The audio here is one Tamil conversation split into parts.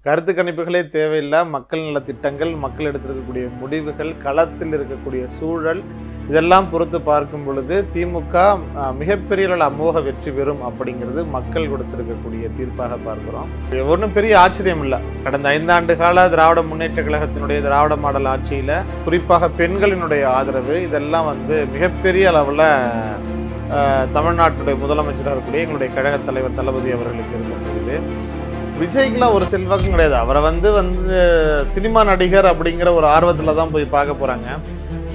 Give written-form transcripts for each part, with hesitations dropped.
கருத்து கணிப்புகளே தேவையில்லை. மக்கள் நல திட்டங்கள், மக்கள் எடுத்திருக்கக்கூடிய முடிவுகள், களத்தில் இருக்கக்கூடிய சூழல், இதெல்லாம் பொறுத்து பார்க்கும் பொழுது திமுக மிகப்பெரிய அளவில் அமோக வெற்றி பெறும் அப்படிங்கிறது மக்கள் கொடுத்திருக்கக்கூடிய தீர்ப்பாக பார்க்கிறோம். ஒன்றும் பெரிய ஆச்சரியம் இல்லை. கடந்த 5 ஆண்டு கால திராவிட முன்னேற்ற கழகத்தினுடைய திராவிட மாடல் ஆட்சியில் குறிப்பாக பெண்களினுடைய ஆதரவு இதெல்லாம் மிகப்பெரிய அளவில் தமிழ்நாட்டுடைய முதலமைச்சராக இருக்கக்கூடிய எங்களுடைய கழக தலைவர் தளபதி அவர்களுக்கு இருந்திருக்குது. விஜய்க்குலாம் ஒரு செல்வாக்கும் கிடையாது. அவரை சினிமா நடிகர் அப்படிங்கிற ஒரு ஆர்வத்தில் தான் போய் பார்க்க போகிறாங்க.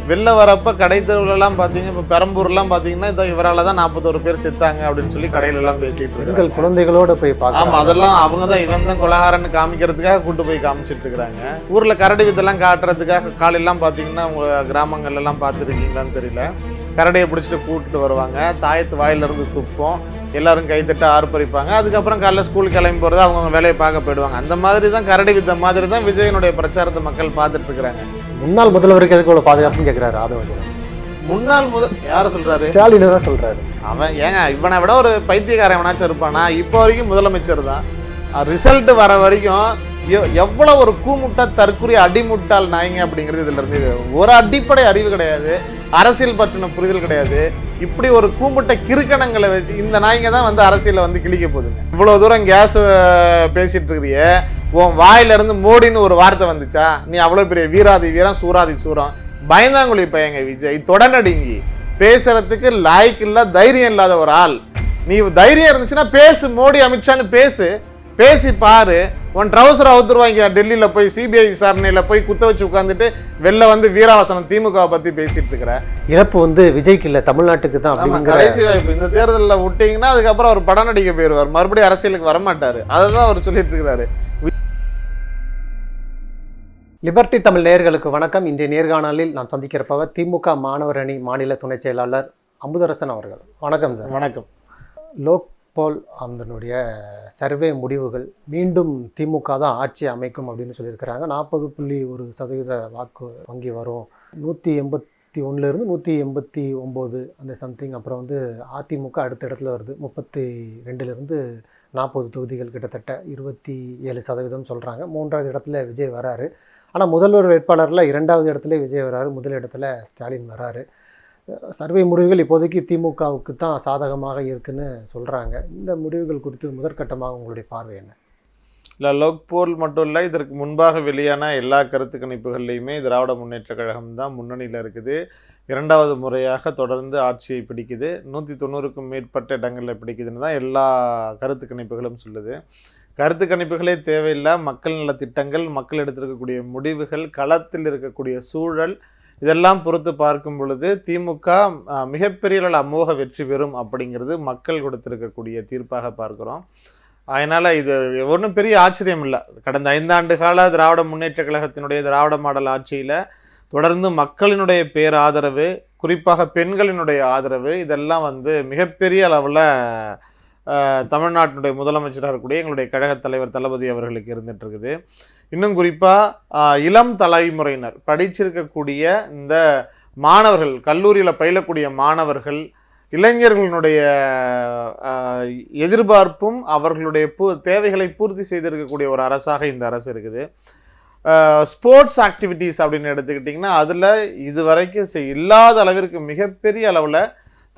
வெளில வரப்போ கடை தெருவுலலாம் பார்த்தீங்கன்னா, இப்போ பெரம்பூர்லாம் பார்த்தீங்கன்னா இந்த இவரால் தான் 41 பேர் செத்தாங்க அப்படின்னு சொல்லி கடையிலலாம் பேசிட்டு இருக்காங்க. குழந்தைகளோட போய் பார்க்க. ஆமாம், அதெல்லாம் அவங்க தான் இவன் தான் கொலகாரன்னு காமிக்கிறதுக்காக கூட்டு போய் காமிச்சிட்டு இருக்கிறாங்க. ஊரில் கரடி வித்தெல்லாம் காட்டுறதுக்காக காலையெல்லாம் பார்த்தீங்கன்னா உங்கள் கிராமங்கள்லாம் பார்த்துருக்கீங்களான்னு தெரியல, கரடியை பிடிச்சிட்டு கூப்பிட்டு வருவாங்க. தாயத்து வாயிலிருந்து துப்போம், எல்லாரும் கைத்தட்ட ஆர்ப்பரிப்பாங்க. அதுக்கப்புறம் காலைல ஸ்கூல் கிளம்பி போகிறது அவங்கவுங்க வேலையை பார்க்க போயிடுவாங்க. அந்த மாதிரி தான் கரடி வித்த மாதிரி தான் விஜயனுடைய பிரச்சாரத்தை மக்கள் பார்த்துட்டு இருக்கிறாங்க. முன்னாள் முதல்வருக்கு எதுக்கு ஒரு பாதுகாப்புன்னு கேட்கிறாரு ஆதவன். முன்னாள் யார சொல்றாரு? ஸ்டாலின் தான் சொல்றாரு. அவன் ஏங்க இவனை விட ஒரு பைத்தியக்காரன் எவனாச்சும் இருப்பானா? இப்போ வரைக்கும் முதலமைச்சர் தான். ரிசல்ட் வர வரைக்கும் எவ்வளவு ஒரு கூமுட்டா தற்குறி அடிமுட்டால் நாய்ங்க அப்படிங்கிறது இதுல இருந்து. ஒரு அடிப்படை அறிவு கிடையாது, அரசியல் பற்றின புரிதல் கிடையாது. இப்படி ஒரு கூமுட்டை கிறுக்கணங்களை வச்சு இந்த நாய்ங்க தான் அரசியல கிழிக்க போகுதுங்க. இவ்வளவு தூரம் கேஸ் பேசிட்டு இருக்கிறிய, உன் வாயில இருந்து மோடின்னு ஒரு வார்த்தை வந்துச்சா? நீ அவ்வளவு பெரிய வீராதி வீரம் சூராதி சூரம் பயந்தாங்குழி பையங்க விஜய். தொடநடிங்கி பேசுறதுக்கு லாய்க்கு இல்ல, தைரியம் இல்லாத ஒரு ஆள். நீ தைரியம் இருந்துச்சுன்னா பேசு, மோடி அமித்ஷான்னு பேசி பாரு. உன் ட்ரௌசர் அவுத்துருவாங்க. டெல்லியில போய் சிபிஐ விசாரணையில போய் குத்த வச்சு உட்காந்துட்டு வெளில வீராவசனம் திமுக பத்தி பேசிட்டு இருக்கிற. இழப்பு விஜய்க்கு இல்ல, தமிழ்நாட்டுக்கு தான். கடைசி வாய்ப்பு இந்த தேர்தலில் விட்டீங்கன்னா அதுக்கப்புறம் அவர் படம் நடிக்க போயிருவார், மறுபடியும் அரசியலுக்கு வரமாட்டாரு. அதை தான் அவர் சொல்லிட்டு இருக்கிறாரு. லிபர்டி தமிழ் நேயர்களுக்கு வணக்கம். இன்றைய நேர்காணலில் நாம் சந்திக்கிறப்பவர் திமுக மாணவர் அணி மாநில துணை செயலாளர் அமுதரசன் அவர்கள். வணக்கம் சார். வணக்கம். லோக் போல் அதனுடைய சர்வே முடிவுகள் மீண்டும் திமுக தான் ஆட்சி அமைக்கும் அப்படின்னு சொல்லியிருக்கிறாங்க. 40.1% வாக்கு வங்கி வரும். 181 189 அந்த சம்திங். அப்புறம் அதிமுக அடுத்த இடத்துல வருது. 32 40 தொகுதிகள், கிட்டத்தட்ட 27% சொல்கிறாங்க. 3வது இடத்துல விஜய் வராரு. ஆனால் முதல்வர் வேட்பாளரில் 2வது இடத்துல விஜய் வராரு, முதல் இடத்துல ஸ்டாலின் வராரு. சர்வே முடிவுகள் இப்போதைக்கு திமுகவுக்கு தான் சாதகமாக இருக்குன்னு சொல்கிறாங்க. இந்த முடிவுகள் குறித்து முதற்கட்டமாக உங்களுடைய பார்வை என்ன? இல்லை, லோக் போல் மட்டும் இல்லை, இதற்கு முன்பாக வெளியான எல்லா கருத்து கணிப்புகள்லையுமே திராவிட முன்னேற்ற கழகம் தான் முன்னணியில் இருக்குது. 2வது முறையாக தொடர்ந்து ஆட்சியை பிடிக்குது. 190க்கும் மேற்பட்ட இடங்களில் பிடிக்குதுன்னு தான் எல்லா கருத்து கணிப்புகளும் சொல்லுது. கருத்து கணிப்புகளே தேவையில்லை. மக்கள் நல திட்டங்கள், மக்கள் எடுத்திருக்கக்கூடிய முடிவுகள், களத்தில் இருக்கக்கூடிய சூழல், இதெல்லாம் பொறுத்து பார்க்கும் பொழுது திமுக மிகப்பெரிய அளவில் அமோக வெற்றி பெறும் அப்படிங்கிறது மக்கள் கொடுத்திருக்கக்கூடிய தீர்ப்பாக பார்க்கிறோம். அதனால் இது ஒன்றும் பெரிய ஆச்சரியம் இல்லை. கடந்த 5 ஆண்டு கால திராவிட முன்னேற்ற கழகத்தினுடைய திராவிட மாடல் ஆட்சியில் தொடர்ந்து மக்களினுடைய பேராதரவு, குறிப்பாக பெண்களினுடைய ஆதரவு, இதெல்லாம் மிகப்பெரிய அளவில் தமிழ்நாட்டினுடைய முதலமைச்சராக இருக்கக்கூடிய எங்களுடைய கழக தலைவர் தளபதி அவர்களுக்கு இருந்துட்டு இருக்குது. இன்னும் குறிப்பாக இளம் தலைமுறையினர், படிச்சிருக்கக்கூடிய இந்த மாணவர்கள், கல்லூரியில் பயிலக்கூடிய மாணவர்கள், இளைஞர்களுடைய எதிர்பார்ப்பும் அவர்களுடைய தேவைகளை பூர்த்தி செய்திருக்கக்கூடிய ஒரு அரசாக இந்த அரசு இருக்குது. ஸ்போர்ட்ஸ் ஆக்டிவிட்டீஸ் அப்படின்னு எடுத்துக்கிட்டிங்கன்னா அதில் இதுவரைக்கும் இல்லாத அளவிற்கு மிகப்பெரிய அளவில்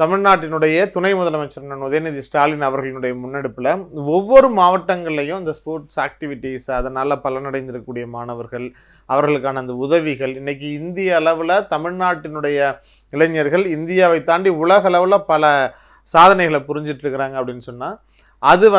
தமிழ்நாட்டினுடைய துணை முதலமைச்சர் உதயநிதி ஸ்டாலின் அவர்களுடைய முன்னெடுப்பில் ஒவ்வொரு மாவட்டங்கள்லையும் இந்த ஸ்போர்ட்ஸ் ஆக்டிவிட்டீஸ், அதனால் பலனடைந்திருக்கக்கூடிய மாணவர்கள், அவர்களுக்கான அந்த உதவிகள், இன்றைக்கி இந்திய அளவில் தமிழ்நாட்டினுடைய இளைஞர்கள் இந்தியாவை தாண்டி உலக அளவில் பல சாதனைகளை புரிஞ்சிட்டு இருக்கிறாங்க அப்படின்னு சொன்னால் அது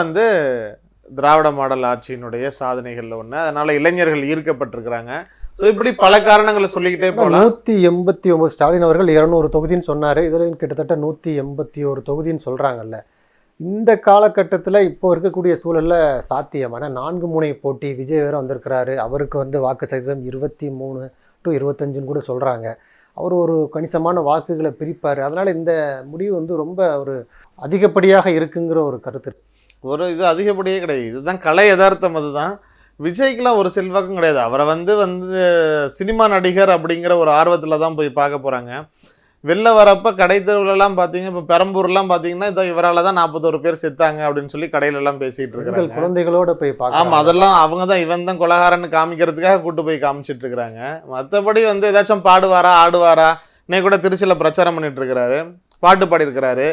திராவிட மாடல் ஆட்சியினுடைய சாதனைகளில் ஒன்று. அதனால் இளைஞர்கள் ஈர்க்கப்பட்டிருக்கிறாங்க. ஸோ இப்படி பல காரணங்களை சொல்லிக்கிட்டே போகலாம். 189 ஸ்டாலின் அவர்கள் 200 தொகுதின்னு சொன்னார். இதில் கிட்டத்தட்ட 181 தொகுதின்னு சொல்கிறாங்கல்ல. இந்த காலகட்டத்தில் இப்போ இருக்கக்கூடிய சூழலில் சாத்தியமான 4 முனை போட்டி, விஜய் வேறு வந்திருக்கிறாரு. அவருக்கு வாக்கு சதவீதம் 23 to 25 கூட சொல்கிறாங்க. அவர் ஒரு கணிசமான வாக்குகளை பிரிப்பார். அதனால் இந்த முடிவு ரொம்ப ஒரு அதிகப்படியாக இருக்குங்கிற ஒரு கருத்து. இது அதிகப்படியே கிடையாது. இதுதான் கலை யதார்த்தம். அதுதான் விஜய்க்குலாம் ஒரு செல்வாக்கும் கிடையாது. அவரை சினிமா நடிகர் அப்படிங்கிற ஒரு ஆர்வத்தில் தான் போய் பார்க்க போகிறாங்க. வெளில வரப்ப கடை தெருவுலலாம் பார்த்தீங்க, இப்போ பெரம்பூர்லாம் பார்த்தீங்கன்னா இதோ இவரால் தான் 41 பேர் செத்தாங்க அப்படின்னு சொல்லி கடையிலலாம் பேசிகிட்டு இருக்காங்க. குழந்தைகளோட போய் ஆமாம், அதெல்லாம் அவங்க தான் இவன் தான் கொலகாரன்னு காமிக்கிறதுக்காக கூட்டு போய் காமிச்சிட்டு இருக்கிறாங்க. மற்றபடி வந்து ஏதாச்சும் பாடுவாரா ஆடுவாரா, இன்னைக்கு கூட திருச்சியில் பிரச்சாரம் பண்ணிட்டு இருக்கிறாரு, பாட்டு பாடியிருக்கிறாரு.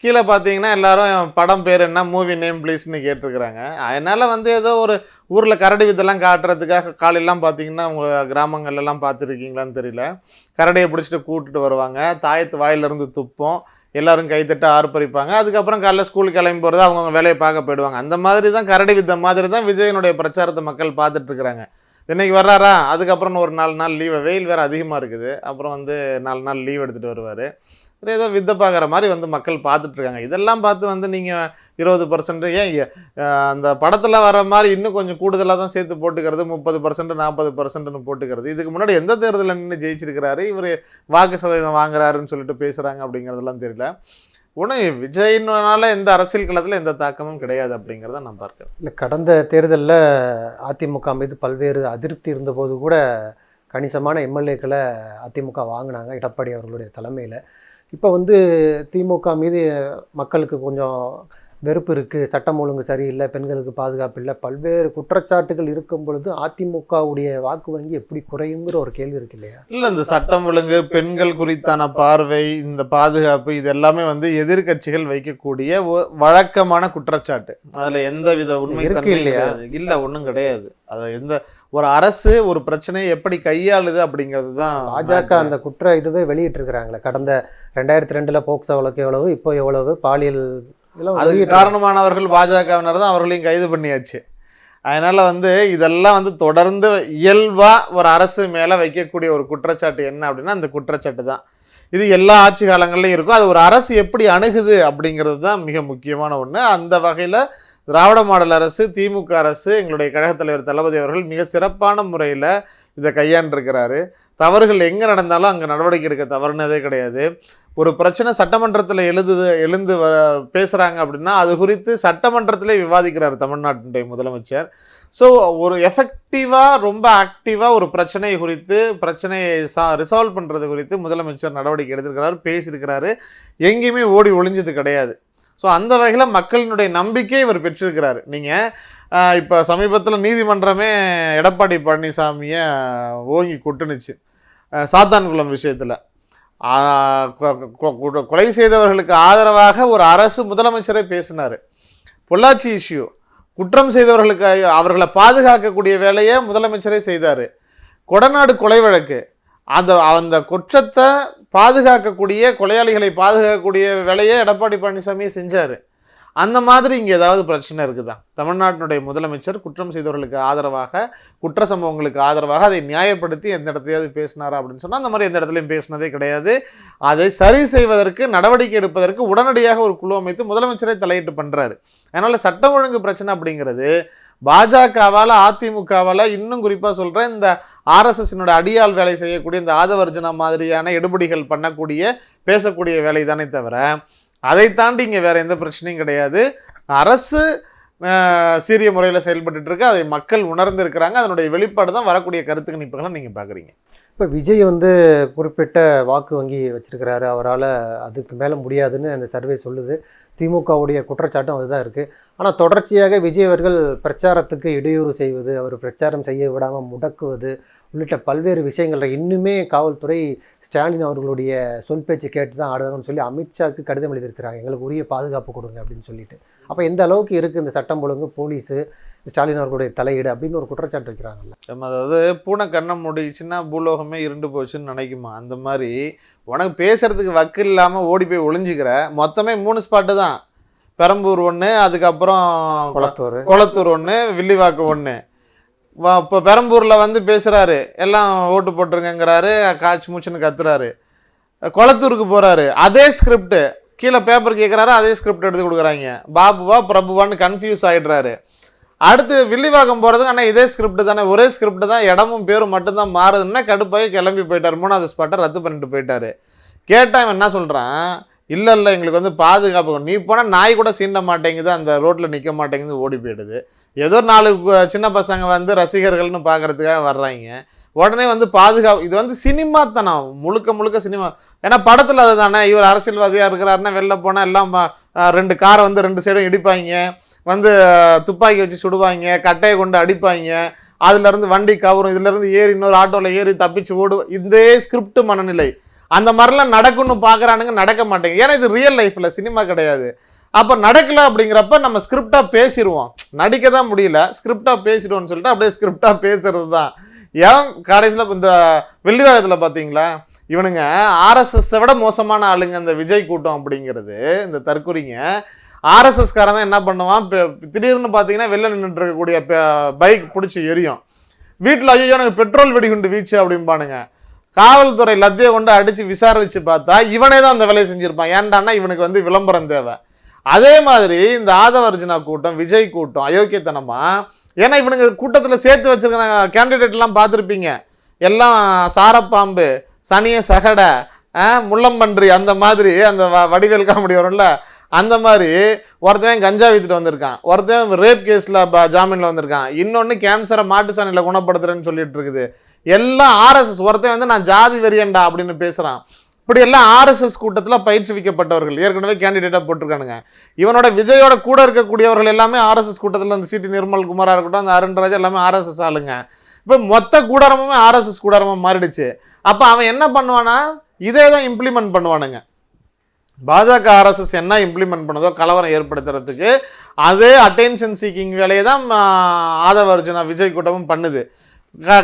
கீழே பார்த்தீங்கன்னா எல்லாரும் படம் பேர் என்ன, மூவி நேம் ப்ளீஸ்ன்னு கேட்டிருக்கிறாங்க. அதனால் வந்து ஏதோ ஒரு ஊரில் கரடி வித்தெல்லாம் காட்டுறதுக்காக காலையெல்லாம் பார்த்தீங்கன்னா உங்கள் கிராமங்கள்லாம் பார்த்துருக்கீங்களான்னு தெரியல, கரடியை பிடிச்சிட்டு கூப்பிட்டுட்டு வருவாங்க, தாயத்து வாயிலிருந்து துப்போம், எல்லாரும் கைத்தட்டு ஆர்ப்பரிப்பாங்க, அதுக்கப்புறம் காலைல ஸ்கூலுக்கு கிளம்பி போகிறது அவங்கவுங்க வேலையை பார்க்க போயிடுவாங்க. அந்த மாதிரி தான் கரடி வித்த மாதிரி தான் விஜயனுடைய பிரச்சாரத்தை மக்கள் பார்த்துட்டு இருக்கிறாங்க. இன்னைக்கு வர்றாரா, அதுக்கப்புறம் ஒரு 4 நாள் லீவ், வெயில் வேறு அதிகமாக இருக்குது, அப்புறம் வந்து 4 நாள் லீவ் எடுத்துகிட்டு வருவார். ஏதோ வித்தை பார்க்குற மாதிரி வந்து மக்கள் பார்த்துட்ருக்காங்க. இதெல்லாம் பார்த்து வந்து நீங்கள் 20% ஏன் அந்த படத்தில் வர மாதிரி இன்னும் கொஞ்சம் கூடுதலாக தான் சேர்த்து போட்டுக்கிறது, 30% 40%ன்னு போட்டுக்கிறது. இதுக்கு முன்னாடி எந்த தேர்தலில் நின்று ஜெயிச்சிருக்கிறாரு, இவர் வாக்கு சதவீதம் வாங்குறாருன்னு சொல்லிட்டு பேசுகிறாங்க அப்படிங்கிறதெல்லாம் தெரியல. ஒன்றும் விஜயினால எந்த அரசியல் களத்தில் எந்த தாக்கமும் கிடையாது அப்படிங்கிறத நான் பார்க்குறேன். இல்லை, கடந்த தேர்தலில் அதிமுக மீது பல்வேறு அதிருப்தி இருந்தபோது கூட கணிசமான எம்எல்ஏக்களை அதிமுக வாங்கினாங்க எடப்பாடி அவர்களுடைய தலைமையில். இப்போ வந்து திமுக மீது மக்களுக்கு கொஞ்சம் வெறுப்பு இருக்குது, சட்டம் ஒழுங்கு சரியில்லை, பெண்களுக்கு பாதுகாப்பு இல்லை, பல்வேறு குற்றச்சாட்டுகள் இருக்கும் பொழுது அதிமுகவுடைய வாக்கு வங்கி எப்படி குறையுங்கிற ஒரு கேள்வி இருக்கு இல்லையா? இல்லை, இந்த சட்டம் ஒழுங்கு, பெண்கள் குறித்தான பார்வை, இந்த பாதுகாப்பு, இது எல்லாமே வந்து எதிர்கட்சிகள் வைக்கக்கூடிய வழக்கமான குற்றச்சாட்டு. அதில் எந்த வித உண்மை தன்மை கிடையாது. இல்லை, ஒன்றும் கிடையாது. அதை எந்த ஒரு அரசு ஒரு பிரச்சனையை எப்படி கையாளுது அப்படிங்கிறது தான். பாஜக அந்த குற்ற இதுவே வெளியிட்டு இருக்கிறாங்களே, கடந்த 2002 போக்சோ வழக்கு எவ்வளவு, இப்போ எவ்வளவு பாலியல், அதுக்கு காரணமானவர்கள் பாஜகவினர் தான், அவர்களையும் கைது பண்ணியாச்சு. அதனால வந்து இதெல்லாம் வந்து தொடர்ந்து இயல்பா ஒரு அரசு மேல வைக்கக்கூடிய ஒரு குற்றச்சாட்டு என்ன அப்படின்னா அந்த குற்றச்சாட்டு தான். இது எல்லா ஆட்சி காலங்கள்லையும் இருக்கும். அது ஒரு அரசு எப்படி அணுகுது அப்படிங்கிறது தான் மிக முக்கியமான ஒன்று. அந்த வகையில் திராவிட மாடல் அரசு, திமுக அரசு, எங்களுடைய கழகத் தலைவர் தளபதி அவர்கள் மிக சிறப்பான முறையில் இதை கையாண்டிருக்கிறாரு. தவறுகள் எங்கே நடந்தாலும் அங்கே நடவடிக்கை எடுக்க தவறுனதே கிடையாது. ஒரு பிரச்சனை சட்டமன்றத்தில் எழுந்து பேசுகிறாங்க அப்படின்னா அது குறித்து சட்டமன்றத்திலே விவாதிக்கிறார் தமிழ்நாட்டினுடைய முதலமைச்சர். ஸோ ஒரு எஃபெக்டிவாக ரொம்ப ஆக்டிவாக ஒரு பிரச்சனை குறித்து, பிரச்சனையை ரிசால்வ் பண்ணுறது குறித்து முதலமைச்சர் நடவடிக்கை எடுத்திருக்கிறார், பேசியிருக்கிறாரு. எங்கேயுமே ஓடி ஒளிஞ்சது கிடையாது. ஸோ அந்த வகையில் மக்களினுடைய நம்பிக்கையை இவர் பெற்றிருக்கிறார். நீங்கள் இப்போ சமீபத்தில் நீதிமன்றமே எடப்பாடி பழனிசாமியை ஓங்கி கொட்டுனுச்சு சாத்தான்குளம் விஷயத்தில். கொலை செய்தவர்களுக்கு ஆதரவாக ஒரு அரசு முதலமைச்சரே பேசினார். பொள்ளாச்சி இஷ்யூ, குற்றம் செய்தவர்களுக்கு அவர்களை பாதுகாக்கக்கூடிய வேலையை முதலமைச்சரே செய்தார். கொடநாடு கொலை வழக்கு, அந்த குற்றத்தை பாதுகாக்கக்கூடிய, கொலையாளிகளை பாதுகாக்கக்கூடிய வேலையை எடப்பாடி பழனிசாமியை செஞ்சார். அந்த மாதிரி இங்கே ஏதாவது பிரச்சனை இருக்குதா? தமிழ்நாட்டினுடைய முதலமைச்சர் குற்றம் செய்தவர்களுக்கு ஆதரவாக, குற்ற சம்பவங்களுக்கு ஆதரவாக அதை நியாயப்படுத்தி எந்த இடத்துலையாவது பேசினாரா அப்படின்னு சொன்னால் அந்த மாதிரி எந்த இடத்துலையும் பேசினதே கிடையாது. அதை சரி செய்வதற்கு, நடவடிக்கை எடுப்பதற்கு உடனடியாக ஒரு குழு அமைத்து முதலமைச்சரை தலையிட்டு பண்ணுறாரு. அதனால் சட்டம் ஒழுங்கு பிரச்சனை அப்படிங்கிறது பாஜகவால், அதிமுகவால், இன்னும் குறிப்பாக சொல்கிறேன் இந்த ஆர்எஸ்எஸ்னுடைய அடியால் வேலை செய்யக்கூடிய இந்த ஆதவர்ஜனா மாதிரியான எடுபடிகள் பண்ணக்கூடிய, பேசக்கூடிய வேலை தானே தவிர அதை தாண்டி இங்கே வேறு எந்த பிரச்சனையும் கிடையாது. அரசு சீரிய முறையில் செயல்பட்டு இருக்கு, அதை மக்கள் உணர்ந்திருக்கிறாங்க. அதனுடைய வெளிப்பாடு தான் வரக்கூடிய கருத்து கணிப்புகளை நீங்கள் பார்க்குறீங்க. இப்போ விஜய் வந்து குறிப்பிட்ட வாக்கு வங்கி வச்சிருக்கிறாரு, அவரால் அதுக்கு மேலே முடியாதுன்னு அந்த சர்வே சொல்லுது. திமுகவுடைய குற்றச்சாட்டும் அதுதான் இருக்குது. ஆனால் தொடர்ச்சியாக விஜய் அவர்கள் பிரச்சாரத்துக்கு இடையூறு செய்வது, அவர் பிரச்சாரம் செய்ய விடாமல் முடக்குவது உள்ளிட்ட பல்வேறு விஷயங்களில் இன்னுமே காவல்துறை ஸ்டாலின் அவர்களுடைய சொல் பேச்சு கேட்டு தான் ஆடுறாங்கன்னு சொல்லி அமித்ஷாவுக்கு கடிதம் எழுதியிருக்கிறாங்க, எங்களுக்கு உரிய பாதுகாப்பு கொடுங்க அப்படின்னு சொல்லிட்டு. அப்போ எந்த அளவுக்கு இருக்குது இந்த சட்டம் ஒழுங்கு, போலீஸு, ஸ்டாலின் அவர்களுடைய தலையீடு அப்படின்னு ஒரு குற்றச்சாட்டு வைக்கிறாங்கல்ல. அதாவது பூனை கண்ணை முடிச்சுன்னா பூலோகமே இருண்டு போச்சுன்னு நினைக்குமா, அந்த மாதிரி உனக்கு பேசுறதுக்கு வக்கு இல்லாமல் ஓடி போய் ஒளிஞ்சிக்கிற. மொத்தமே 3 ஸ்பாட்டு தான், பெரம்பூர் 1, அதுக்கப்புறம் கொளத்தூர் 1, வில்லிவாக்கு 1. இப்போ பெரம்பூரில் வந்து பேசுகிறாரு, எல்லாம் ஓட்டு போட்டுருங்கிறாரு, காய்ச்சி மூச்சுன்னு கத்துறாரு. கொளத்தூருக்கு போகிறாரு, அதே ஸ்கிரிப்ட் கீழே பேப்பர் கேட்குறாரு, அதே ஸ்கிரிப்ட் எடுத்து கொடுக்குறாங்க, பாபுவா பிரபுவான்னு கன்ஃபியூஸ் ஆகிடுறாரு. அடுத்து வில்லிவாக்கம் போகிறதுக்கு ஆனால் இதே ஸ்கிரிப்ட் தானே, ஒரே ஸ்கிரிப்ட் தான், இடமும் பேரும் மட்டும்தான் மாறுதுன்னா கடுப்பாகி கிளம்பி போயிட்டார், 3வது ஸ்பாட்டை ரத்து பண்ணிட்டு போயிட்டார். கேட்டால் இவன் என்ன சொல்கிறான், இல்லை எங்களுக்கு வந்து பாதுகாப்பு, நீ போனால் நாய் கூட சீண்ட மாட்டேங்குது, அந்த ரோட்டில் நிற்க மாட்டேங்குது, ஓடி போயிடுது. ஏதோ 4 சின்ன பசங்க வந்து ரசிகர்கள்னு பார்க்குறதுக்காக வர்றாங்க. உடனே வந்து பாதுகாப்பு. இது வந்து சினிமா தனம், முழுக்க முழுக்க சினிமா. ஏன்னா படத்தில் அதுதானே, இவர் அரசியல்வாதியாக இருக்கிறாருன்னா வெளில போனால் எல்லாம் 2 காரை வந்து 2 சைடும் இடிப்பாங்க, வந்து துப்பாக்கி வச்சு சுடுவாங்க, கட்டையை கொண்டு அடிப்பாங்க, அதுலேருந்து வண்டி கவரும், இதுலேருந்து ஏறி இன்னொரு ஆட்டோவில் ஏறி தப்பிச்சு ஓடும். இதே ஸ்கிரிப்ட் மனநிலை. அந்த மாதிரிலாம் நடக்கும்னு பார்க்குறானுங்க, நடக்க மாட்டேங்க. ஏன்னா இது ரியல் லைஃப்பில், சினிமா கிடையாது. அப்போ நடக்கல அப்படிங்கிறப்ப நம்ம ஸ்கிரிப்டாக பேசிடுவோம். நடிக்க தான் முடியல, ஸ்கிரிப்டாக பேசிடுவோம்னு சொல்லிட்டு அப்படியே ஸ்கிரிப்டாக பேசுறது தான். ஏன் கடைசியில் இந்த வெள்ளிவாயத்தில் பார்த்தீங்களா, இவனுங்க ஆர்எஸ்எஸ்ஸை விட மோசமான ஆளுங்க இந்த விஜய் கூட்டம் அப்படிங்கிறது. இந்த தற்கொலைங்க ஆர்எஸ்எஸ்காரன் தான் என்ன பண்ணுவான், திடீர்னு பார்த்தீங்கன்னா வெளில நின்றுட்டு இருக்கக்கூடிய பைக் பிடிச்சி எரியும். வீட்டில் ஐயோ எனக்கு பெட்ரோல் வெடிகுண்டு வீச்சு அப்படிம்பானுங்க. காவல்துறை லத்தியை கொண்டு அடித்து விசாரிச்சு பார்த்தா இவனே தான் அந்த வேலையை செஞ்சுருப்பான். ஏன்டான்னா இவனுக்கு வந்து விளம்பரம் தேவை. அதே மாதிரி இந்த ஆதவ அர்ஜுனா கூட்டம், விஜய் கூட்டம் அயோக்கியத்தனமா. ஏன்னா இவனுங்க கூட்டத்தில் சேர்த்து வச்சிருக்கிற கேண்டிடேட்லாம் பார்த்துருப்பீங்க, எல்லாம் சாரப்பாம்பு, சனிய சகடை, முள்ளம்பன்றி, அந்த மாதிரி அந்த வடிவேல் காமெடி வரும்ல, அந்த மாதிரி ஒருத்தன் கஞ்சா வித்துட்டு வந்திருக்கான், ஒருத்தன் ரேப் கேஸில் ஜாமீனில் வந்திருக்கான், இன்னொன்று கேன்சரை மாட்டு சாணியில் குணப்படுத்துறேன்னு சொல்லிட்டு இருக்குது. எல்லாம் ஆர்எஸ்எஸ். ஒருத்தன் வந்து நான் ஜாதி வெறியண்டா அப்படின்னு பேசுகிறான். இப்படி எல்லாம் ஆர்எஸ்எஸ் கூட்டத்தில் பயிற்றுவிக்கப்பட்டவர்கள் ஏற்கனவே கேண்டிடேட்டாக போட்டிருக்கானுங்க. இவனோட விஜயோட கூட இருக்கக்கூடியவர்கள் எல்லாமே ஆர்எஸ்எஸ் கூட்டத்தில், அந்த சிடி நிர்மல் குமாராக இருக்கட்டும், அந்த அருண்ராஜ் எல்லாமே ஆர்எஸ்எஸ் ஆளுங்க. இப்போ மொத்த கூடாரமுமே ஆர்எஸ்எஸ் கூடாரமாக மாறிடுச்சு. அப்போ அவன் என்ன பண்ணுவானா, இதே தான் இம்ப்ளிமெண்ட் பண்ணுவானுங்க. பாஜக ஆர்எஸ்எஸ் என்ன இம்ப்ளிமெண்ட் பண்ணதோ கலவரம் ஏற்படுத்துறதுக்கு, அதே அட்டென்ஷன் சீக்கிங் வேலையை தான் ஆதவ அர்ஜுனா விஜய் கூட்டமும் பண்ணுது.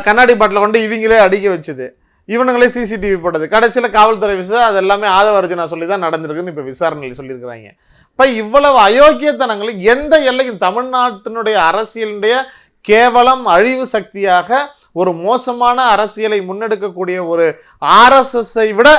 கண்ணாடி பாட்டில் கொண்டு இவங்களே அடிக்க வச்சுது, இவனுங்களே சிசிடிவி போட்டது. கடைசியில் காவல்துறை விசாரணை அது எல்லாமே ஆதவ அர்ஜுனா சொல்லி தான் நடந்திருக்குன்னு இப்போ விசாரணையில் சொல்லியிருக்கிறாங்க. இப்போ இவ்வளவு அயோக்கியத்தனங்களும் எந்த எல்லைக்கும், தமிழ்நாட்டினுடைய அரசியலுடைய கேவலம் அழிவு சக்தியாக ஒரு மோசமான அரசியலை முன்னெடுக்கக்கூடிய ஒரு ஆர்எஸ்எஸ்ஸை விட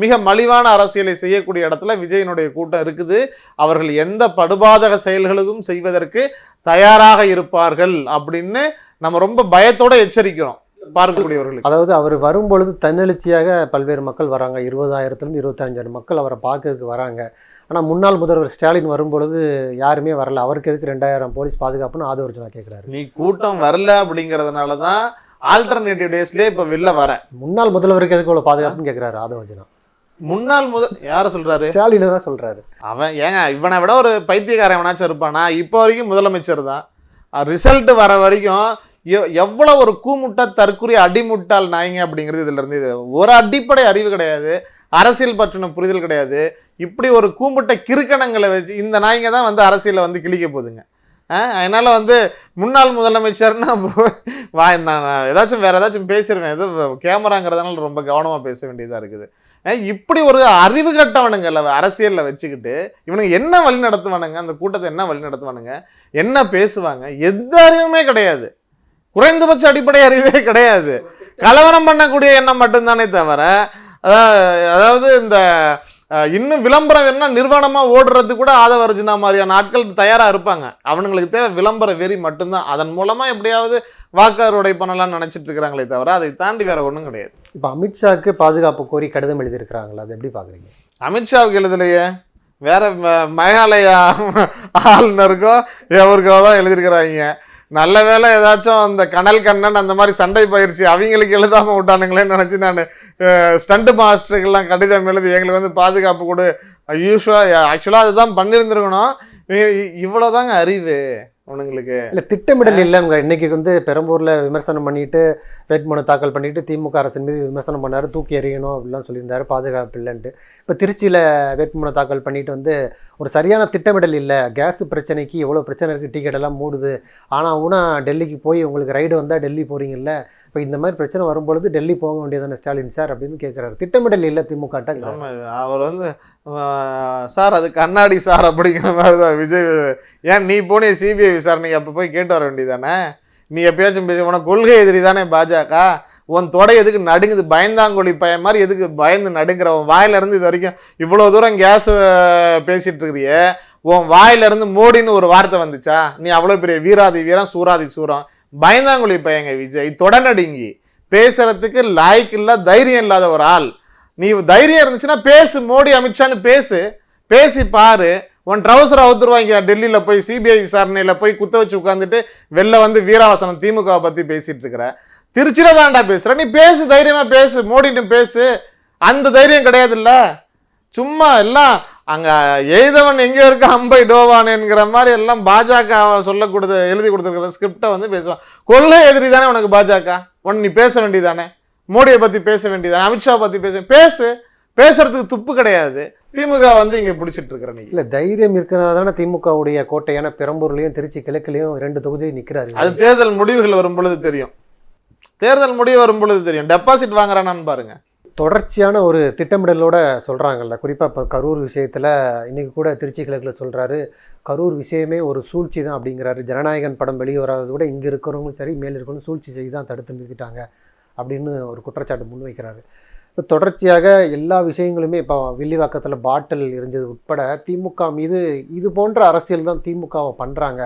மிக மலிவான அரசியலை செய்யக்கூடிய இடத்துல விஜயனுடைய கூட்டம் இருக்குது. அவர்கள் எந்த படுபாதக செயல்களுக்கும் செய்வதற்கு தயாராக இருப்பார்கள் அப்படின்னு நம்ம ரொம்ப பயத்தோட எச்சரிக்கிறோம் பார்க்கக்கூடியவர்களுக்கு. அதாவது அவர் வரும்பொழுது தன்னெழுச்சியாக பல்வேறு மக்கள் வராங்க, 20,000 25,000 மக்கள் அவரை பார்க்கறதுக்கு வராங்க. ஆனால் முன்னாள் முதல்வர் ஸ்டாலின் வரும்பொழுது யாருமே வரல. அவருக்கு எதுக்கு 2,000 போலீஸ் பாதுகாப்புன்னு ஆதவ அர்ஜுனா கேட்குறாரு. நீ கூட்டம் வரல அப்படிங்கிறதுனால தான் ஆல்டர்னேட்டிவ் டேஸ்லேயே இப்போ வெளில வர. முன்னாள் முதல்வருக்கு எதுக்கு இவ்வளோ பாதுகாப்புன்னு கேட்குறாரு ஆதவ அர்ஜுனா. முன்னாள் யாரை சொல்றாரு? ஸ்டாலின் தான் சொல்றாரு. அவன் ஏங்க இவனை விட ஒரு பைத்தியக்காரன் எவனாச்சும் இருப்பானா? இப்போ வரைக்கும் முதலமைச்சர் தான். ரிசல்ட் வர வரைக்கும் எவ்வளோ ஒரு கூமுட்டா தற்குறி அடிமுட்டால் நாய்ங்க அப்படிங்கிறது இதுல இருந்து. ஒரு அடிப்படை அறிவு கிடையாது, அரசியல் பற்றின புரிதல் கிடையாது. இப்படி ஒரு கூமுட்டை கிறுக்கணங்களை வச்சு இந்த நாய்ங்க தான் வந்து அரசியலை வந்து கிழிக்க போகுதுங்க. அதனால வந்து முன்னாள் முதலமைச்சர்னா நான் ஏதாச்சும் வேற ஏதாச்சும் பேசிடுவேன், எதுவும் கேமராங்கிறதுனால ரொம்ப கவனமாக பேச வேண்டியதாக இருக்குது. இப்படி ஒரு அறிவு கட்டவனுங்க அரசியலில் வச்சுக்கிட்டு இவனுங்க என்ன வழி நடத்துவானுங்க, அந்த கூட்டத்தை என்ன வழி நடத்துவானுங்க, என்ன பேசுவாங்க, எந்த அறிவுமே கிடையாது. குறைந்தபட்ச அடிப்படை அறிவே கிடையாது. கலவரம் பண்ணக்கூடிய எண்ணம் மட்டும்தானே தவிர, அதாவது இந்த இன்னும் விளம்பரம் வேணும்னா நிர்வாணமாக ஓடுறது கூட ஆதவ அர்ஜுனா மாதிரியான ஆட்கள் தயாராக இருப்பாங்க. அவனுங்களுக்கு தேவை விளம்பர வெறி மட்டும்தான். அதன் மூலமாக எப்படியாவது வாக்காளருடைய பண்ணலாம்னு நினச்சிட்டு இருக்கிறாங்களே தவிர அதை தாண்டி வேற ஒன்றும் கிடையாது. இப்போ அமித்ஷாவுக்கு பாதுகாப்பு கோரி கடிதம் எழுதியிருக்கிறாங்களா, அது எப்படி பார்க்குறீங்க? அமித்ஷாவுக்கு எழுதலையே, வேற மேகாலயா ஆளுநருக்கோ எவருக்கோ தான் எழுதியிருக்கிறாங்க. நல்ல வேலை ஏதாச்சும் அந்த கனல் கண்ணன் அந்த மாதிரி சண்டை பயிற்சி அவங்களுக்கு எழுதாமல் விட்டானுங்களேன்னு நினச்சி நான் ஸ்டண்ட் மாஸ்டருக்கெல்லாம் கடிதம் எழுதி எங்களுக்கு வந்து பாதுகாப்பு கொடு ஆக்சுவலாக அதுதான் பண்ணியிருந்துருக்கணும். இவ்வளோதாங்க அறிவு அவனுங்களுக்கு. இல்லை திட்டமிடல் இல்லைங்க. இன்னைக்கு வந்து பெரம்பூரில் விமர்சனம் பண்ணிட்டு வேட்புமனு தாக்கல் பண்ணிட்டு திமுக அரசின் மீது விமர்சனம் பண்ணார், தூக்கி எறியணும் அப்படிலாம் சொல்லியிருந்தாரு, பாதுகாப்பு இல்லைன்ட்டு. இப்போ திருச்சியில் வேட்புமனு தாக்கல் பண்ணிட்டு வந்து ஒரு சரியான திட்டமிடல் இல்லை, கேஸ் பிரச்சனைக்கு எவ்வளோ பிரச்சனை இருக்குது, டிக்கெட் எல்லாம் மூடுது, ஆனால் ஊனா டெல்லிக்கு போய் உங்களுக்கு ரைடு வந்தால் டெல்லி போகிறீங்கல்ல, இப்போ இந்த மாதிரி பிரச்சனை வரும்பொழுது டெல்லி போக வேண்டியதானே ஸ்டாலின் சார் அப்படின்னு கேட்குறாரு. திட்டமிடல் இல்லை திமுகட்ட. அவர் வந்து சார் அது கண்ணாடி சார் அப்படிங்கிற மாதிரி தான் விஜய். ஏன் நீ போனே சிபிஐ விசாரணைக்கு அப்போ போய் கேட்டு வர வேண்டியதானே? நீ எப்பயாச்சும் பேச, உனக்கு கொள்கை எதிரி தானே பாஜக, உன் தொடை எதுக்கு நடுங்குது, பயந்தாங்கொழி பையன் மாதிரி எதுக்கு பயந்து நடுங்கிற? உன் வாயிலிருந்து இது வரைக்கும் இவ்வளோ தூரம் கேஸ் பேசிகிட்டு இருக்கிறிய, உன் வாயிலிருந்து மோடின்னு ஒரு வார்த்தை வந்துச்சா? நீ அவ்வளோ பெரிய வீராதி வீரம் சூராதி சூரம் பயந்தாங்கொழி பையங்க விஜய். தொடநடுங்கி பேசுறதுக்கு லாய்க்கு இல்லை, தைரியம் இல்லாத ஒரு ஆள். நீ தைரியம் இருந்துச்சுன்னா பேசு, மோடி அமித்ஷான்னு பேசி பாரு. உன் ட்ரௌசரை அவுத்துருவாங்க டெல்லியில் போய் சிபிஐ விசாரணையில் போய் குத்த வச்சு உட்காந்துட்டு வெளில வந்து வீராவசனம் திமுகவை பற்றி பேசிகிட்டு இருக்கிற. திருச்சியில தான்டா பேசுற, நீ பேசு, தைரியமா பேசு, மோடிட்டு பேசு. அந்த தைரியம் கிடையாதுல்ல. சும்மா எல்லாம் அங்க எய்தவன் எங்க இருக்க அம்பை டோவான் என்கிற மாதிரி எல்லாம் பாஜக சொல்லக்கூடாது எழுதி கொடுத்துருக்கிற ஸ்கிரிப்டை வந்து பேசுவான். கொள்ளை எதிரி தானே உனக்கு பாஜக. உன்னை நீ பேச வேண்டியதானே, மோடியை பத்தி பேச வேண்டியதானே, அமித்ஷா பத்தி பேசு. பேசுறதுக்கு துப்பு கிடையாது. திமுக வந்து இங்க பிடிச்சிட்டு இருக்கிற நீ இல்ல, தைரியம் இருக்கிறதான திமுகவுடைய கோட்டையான பெரம்பூர்லயும் திருச்சி கிழக்குலயும் 2 தொகுதியில் நிக்கிறாரு. அது தேர்தல் முடிவுகள் வரும் பொழுது தெரியும். தேர்தல் முடிவு வரும் பொழுது தெரியும். டெபாசிட் வாங்குறானான்னு பாருங்க. தொடர்ச்சியான ஒரு திட்டமிடலோட சொல்றாங்கல்ல. குறிப்பா இப்போ கரூர் விஷயத்துல இன்னைக்கு கூட திருச்சி கிழக்குல சொல்றாரு, கரூர் விஷயமே ஒரு சூழ்ச்சி தான் அப்படிங்கிறாரு. ஜனநாயகன் படம் வெளியே வராத கூட இங்க இருக்கிறவங்களும் சரி மேல் இருக்கிறவங்களும் சூழ்ச்சி செய்து தான் தடுத்து நிறுத்திட்டாங்க அப்படின்னு ஒரு குற்றச்சாட்டு முன்வைக்கிறாரு. இப்போ தொடர்ச்சியாக எல்லா விஷயங்களுமே இப்போ வில்லிவாக்கத்தில் பாட்டில் எரிஞ்சது உட்பட திமுக மீது இது போன்ற அரசியல் தான் திமுகவை பண்ணுறாங்க.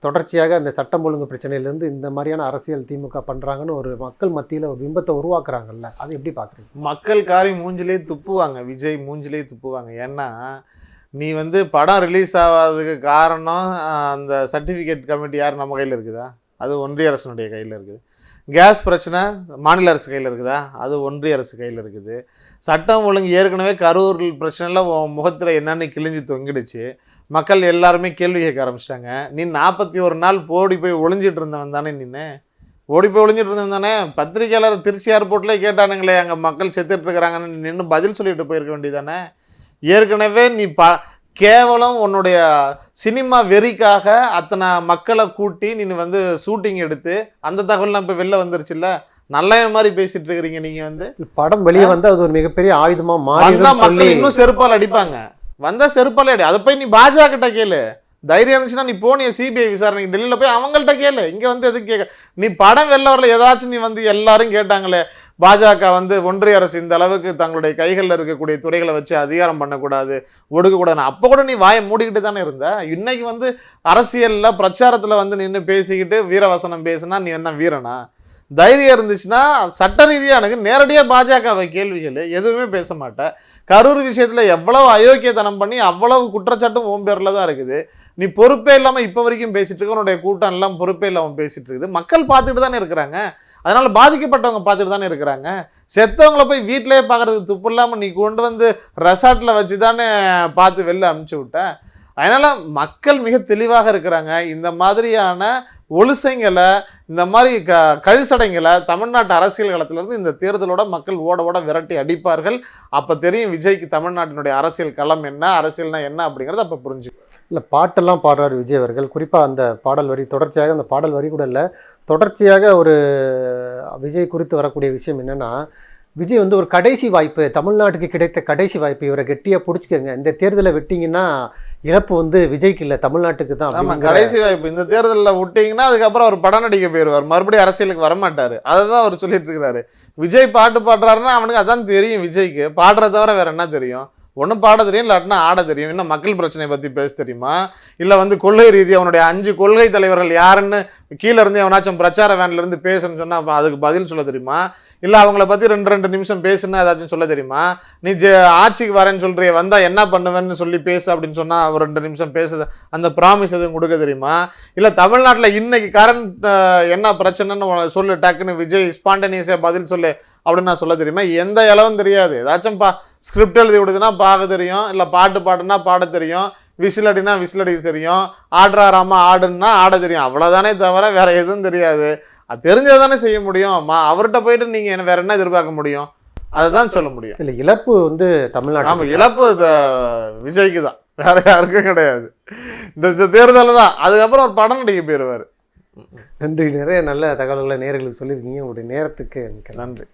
தொடர்ச்சியாக அந்த சட்டம் ஒழுங்கு பிரச்சனையிலேருந்து இந்த மாதிரியான அரசியல் திமுக பண்ணுறாங்கன்னு ஒரு மக்கள் மத்தியில் ஒரு பிம்பத்தை உருவாக்குறாங்கல்ல, அது எப்படி பார்க்குறீங்க? மக்கள் காரி மூஞ்சிலே துப்புவாங்க, விஜய் மூஞ்சிலே துப்புவாங்க. ஏன்னா நீ வந்து படம் ரிலீஸ் ஆகாததுக்கு காரணம் அந்த சர்டிஃபிகேட் கமிட்டி யார் நம்ம கையில் இருக்குதா? அது ஒன்றிய அரசனுடைய கையில் இருக்குது. கேஸ் பிரச்சனை மாநில அரசு கையில் இருக்குதா? அது ஒன்றிய அரசு கையில் இருக்குது. சட்டம் ஒழுங்கு ஏற்கனவே கரூர் பிரச்சனையில் முகத்தில் என்னென்னு கிழிஞ்சு தொங்கிடுச்சு. மக்கள் எல்லாருமே கேள்வி கேட்க ஆரம்பிச்சிட்டாங்க. நீ 41 நாள் ஓடி போய் ஒளிஞ்சிட்டு இருந்தவன் தானே, ஓடி போய் ஒளிஞ்சிட்டு இருந்தவன் தானே. பத்திரிகையாளர் திருச்சி ஏர்போர்ட்லேயே கேட்டானுங்களே, அங்கே மக்கள் செத்துட்டு இருக்கிறாங்கன்னு நின்று பதில் சொல்லிட்டு போயிருக்க வேண்டியதானே. ஏற்கனவே நீ கேவலம் உன்னுடைய சினிமா வெறிக்காக அத்தனை மக்களை கூட்டி நீ வந்து ஷூட்டிங் எடுத்து அந்த தகவல்லாம் இப்போ வெளில வந்துருச்சுல்ல. நல்ல மாதிரி பேசிட்டு இருக்கிறீங்க நீங்க. வந்து படம் வெளியே வந்து அது ஒரு மிகப்பெரிய ஆயுதமா மாறி மக்கள் இன்னும் செருப்பால் அடிப்பாங்க. வந்தா செருப்பால் அடி. அதை போய் நீ பாஜக கிட்ட கேளு. தைரியம் இருந்துச்சுன்னா நீ போனிய சிபிஐ விசாரணைக்கு டெல்லியில் போய் அவங்கள்ட்ட கேளு. இங்கே வந்து எதுக்கு கேட்க? நீ படம் வெளில வரல, ஏதாச்சும் நீ வந்து எல்லாரும் கேட்டாங்களே பாஜக வந்து ஒன்றிய அரசு இந்த அளவுக்கு தங்களுடைய கைகளில் இருக்கக்கூடிய துறைகளை வச்சு அதிகாரம் பண்ணக்கூடாது, ஒடுக்கக்கூடாது. அப்போ கூட நீ வாயை மூடிக்கிட்டு தானே இருந்த. இன்னைக்கு வந்து அரசியலில் பிரச்சாரத்தில் வந்து நின்று பேசிக்கிட்டு வீரவசனம் பேசுனா நீ என்ன வீரனா? தைரியம் இருந்துச்சுன்னா சட்ட ரீதியாக எனக்கு நேரடியாக பாஜகவை கேள்விகள் எதுவுமே பேச மாட்டேன். கரூர் விஷயத்தில் எவ்வளவு அயோக்கியத்தனம் பண்ணி அவ்வளவு குற்றச்சாட்டும் உன் பேரில் தான் இருக்குது. நீ பொறுப்பே இல்லாமல் இப்போ வரைக்கும் பேசிட்டு இருக்க. உன்னுடைய கூட்டம் எல்லாம் பொறுப்பே இல்லாமல் பேசிட்டு இருக்குது. மக்கள் பார்த்துட்டு தானே இருக்கிறாங்க. அதனால பாதிக்கப்பட்டவங்க பார்த்துட்டு தானே இருக்கிறாங்க. செத்தவங்களை போய் வீட்டிலேயே பார்க்கறதுக்கு துப்பு இல்லாமல் நீ கொண்டு வந்து ரெசார்ட்டில் வச்சு தானே பார்த்து வெளில அனுப்பிச்சி விட்ட. அதனால மக்கள் மிக தெளிவாக இருக்கிறாங்க. இந்த மாதிரியான ஒலுசைங்களை, இந்த மாதிரி கழிசடைங்களை தமிழ்நாட்டு அரசியல் களத்திலிருந்து இந்த தேர்தலோட மக்கள் ஓட ஓட விரட்டி அடிப்பார்கள். அப்போ தெரியும் விஜய்க்கு தமிழ்நாட்டினுடைய அரசியல் களம் என்ன, அரசியல்னா என்ன அப்படிங்கிறது அப்போ புரிஞ்சுக்கும். இல்லை, பாட்டெல்லாம் பாடுறாரு விஜய் அவர்கள். குறிப்பாக அந்த பாடல் வரி தொடர்ச்சியாக, அந்த பாடல் வரி கூட இல்லை, தொடர்ச்சியாக ஒரு விஜய் குறித்து வரக்கூடிய விஷயம் என்னென்னா, விஜய் வந்து ஒரு கடைசி வாய்ப்பு, தமிழ்நாட்டுக்கு கிடைத்த கடைசி வாய்ப்பு, இவரை கெட்டியாக பிடிச்சிக்கங்க, இந்த தேர்தலை விட்டீங்கன்னா இழப்பு வந்து விஜய்க்கு இல்லை தமிழ்நாட்டுக்கு தான். ஆமாம், கடைசி வாய்ப்பு. இந்த தேர்தலில் விட்டீங்கன்னா அதுக்கப்புறம் அவர் படம் நடிக்க போயிடுவார், மறுபடியும் அரசியலுக்கு வரமாட்டார். அதை தான் அவர் சொல்லிட்டு இருக்கிறாரு. விஜய் பாட்டு பாடுறாருன்னா அவனுக்கு அதான் தெரியும். விஜய்க்கு பாடுறத தவிர வேற என்ன தெரியும்? ஒன்றும் பாட தெரியும், இல்லாட்டினா ஆட தெரியும். இன்னும் மக்கள் பிரச்சனையை பற்றி பேச தெரியுமா? இல்லை வந்து கொள்கை ரீதியாக அவனுடைய 5 கொள்கை தலைவர்கள் யாருன்னு கீழே இருந்து எவனாச்சும் பிரச்சார வேன்லேருந்து பேசுன்னு சொன்னால் அதுக்கு பதில் சொல்ல தெரியுமா? இல்லை அவங்கள பற்றி 2 நிமிஷம் பேசுன்னா ஏதாச்சும் சொல்ல தெரியுமா? நீ ஆட்சிக்கு வரேன்னு சொல்கிறிய, வந்தால் என்ன பண்ணுவேன்னு சொல்லி பேசு அப்படின்னு சொன்னால் ஒரு 2 நிமிஷம் பேசுது, அந்த ப்ராமிஸ் எதுவும் கொடுக்க தெரியுமா? இல்லை தமிழ்நாட்டில் இன்னைக்கு கரண்ட் என்ன பிரச்சனைன்னு சொல்லு, டக்குன்னு விஜய் ஸ்பான்டேனியஸாக பதில் சொல்லு அப்படின்னு நான் சொல்ல தெரியுமா? எந்த அளவும் தெரியாது. ஏதாச்சும் ஸ்கிரிப்ட் எழுதி விடுதுன்னா பார்க்க தெரியும், இல்லை பாட்டு பாடுனா பாட தெரியும், விசில் அடினா விசில் அடிக்க தெரியும், ஆடுறாராமா ஆடுன்னா ஆட தெரியும். அவ்வளோதானே தவிர வேற எதுவும் தெரியாது. அது தெரிஞ்சது தானே செய்ய முடியும். அவர்கிட்ட போயிட்டு நீங்கள் வேற என்ன எதிர்பார்க்க முடியும்? அதை தான் சொல்ல முடியும். இல்லை, இழப்பு வந்து தமிழ்நாடு. ஆமாம், இழப்பு விஜய்க்கு தான், வேற யாருக்கும் கிடையாது. இந்த தேர்தலில் தான். அதுக்கப்புறம் ஒரு படம் நடிக்க போயிடுவார். நன்றி. நிறைய நல்ல தகவல்களை நேயர்களுக்கு சொல்லியிருக்கீங்க. உங்களுடைய நேரத்துக்கு நன்றி.